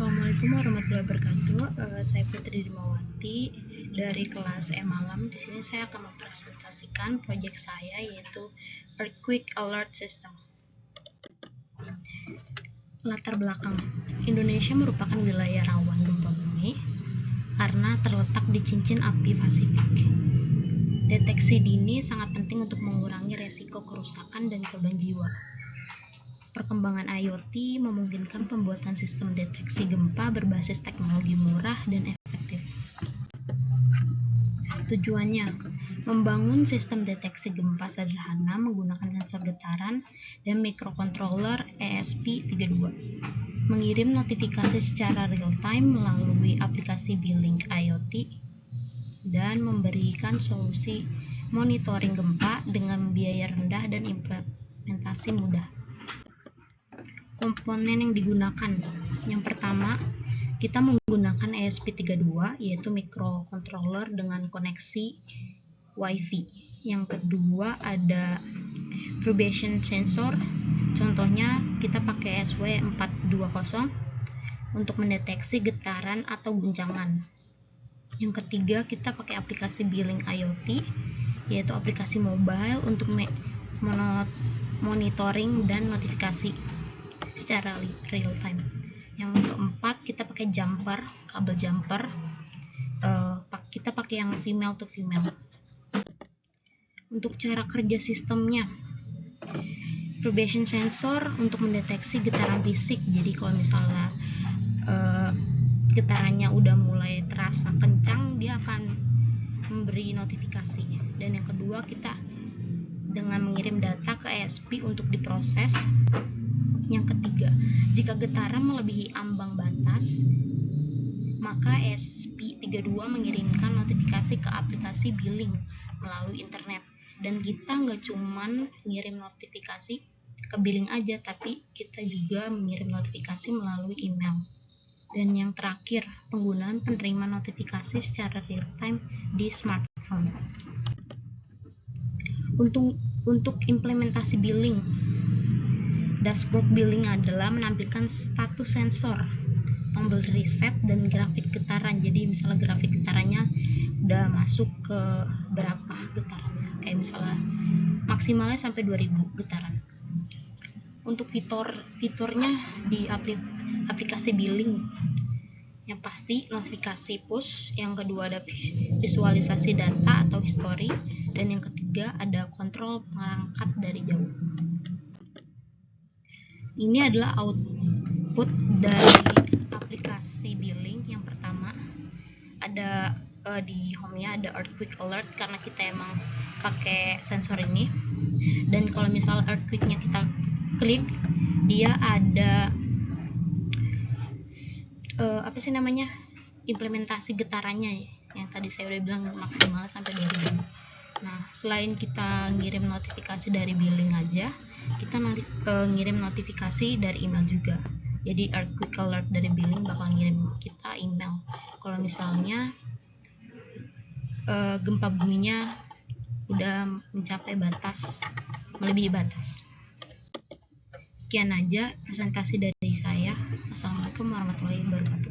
Assalamualaikum warahmatullahi wabarakatuh. Saya Putri Dimawati dari kelas E Malam. Di sini saya akan mempresentasikan proyek saya, yaitu Earthquake Alert System. Latar belakang: Indonesia merupakan wilayah rawan gempa bumi karena terletak di cincin api Pasifik. Deteksi dini sangat penting untuk mengurangi resiko kerusakan dan korban jiwa. Perkembangan IoT memungkinkan pembuatan sistem deteksi gempa berbasis teknologi murah dan efektif. Tujuannya, membangun sistem deteksi gempa sederhana menggunakan sensor getaran dan microcontroller ESP32, mengirim notifikasi secara real-time melalui aplikasi B-Link IoT, dan memberikan solusi monitoring gempa dengan biaya rendah dan implementasi mudah. Komponen yang digunakan: yang pertama, kita menggunakan ESP32, yaitu microcontroller dengan koneksi Wi-Fi. Yang kedua, ada vibration sensor, contohnya kita pakai SW420 untuk mendeteksi getaran atau guncangan. Yang ketiga, kita pakai aplikasi B-Link IoT, yaitu aplikasi mobile untuk monitoring dan notifikasi secara real time. Yang keempat, kita pakai kabel jumper. Kita pakai yang female to female. Untuk cara kerja sistemnya, vibration sensor untuk mendeteksi getaran fisik. Jadi kalau misalnya getarannya udah mulai terasa kencang, dia akan memberi notifikasi. Dan yang kedua, kita dengan mengirim data ke ESP untuk diproses. Yang ketiga, jika getaran melebihi ambang batas, maka ESP32 mengirimkan notifikasi ke aplikasi B-Link melalui internet. Dan kita nggak cuman ngirim notifikasi ke B-Link aja, tapi kita juga mengirim notifikasi melalui email. Dan yang terakhir, penggunaan penerima notifikasi secara real time di smartphone. Untuk implementasi B-Link, dashboard B-Link adalah menampilkan status sensor, tombol reset, dan grafik getaran. Jadi misalnya grafik getarannya udah masuk ke berapa getarannya, kayak misalnya maksimalnya sampai 2000 getaran. Untuk fiturnya di aplikasi B-Link, yang pasti notifikasi push, yang kedua ada visualisasi data atau history, dan yang ketiga ada kontrol perangkat dari jauh. Ini adalah output dari aplikasi B-Link. Yang pertama, ada di home-nya ada earthquake alert karena kita emang pakai sensor ini. Dan kalau misal earthquake-nya kita klik, dia ada implementasi getarannya, yang tadi saya udah bilang maksimal sampai 2000. Nah, selain kita ngirim notifikasi dari B-Link aja, kita ngirim notifikasi dari email juga. Jadi earthquake alert dari B-Link bakal ngirim kita email kalau misalnya gempa buminya udah mencapai melebihi batas. Sekian aja presentasi dari saya. Assalamualaikum warahmatullahi wabarakatuh.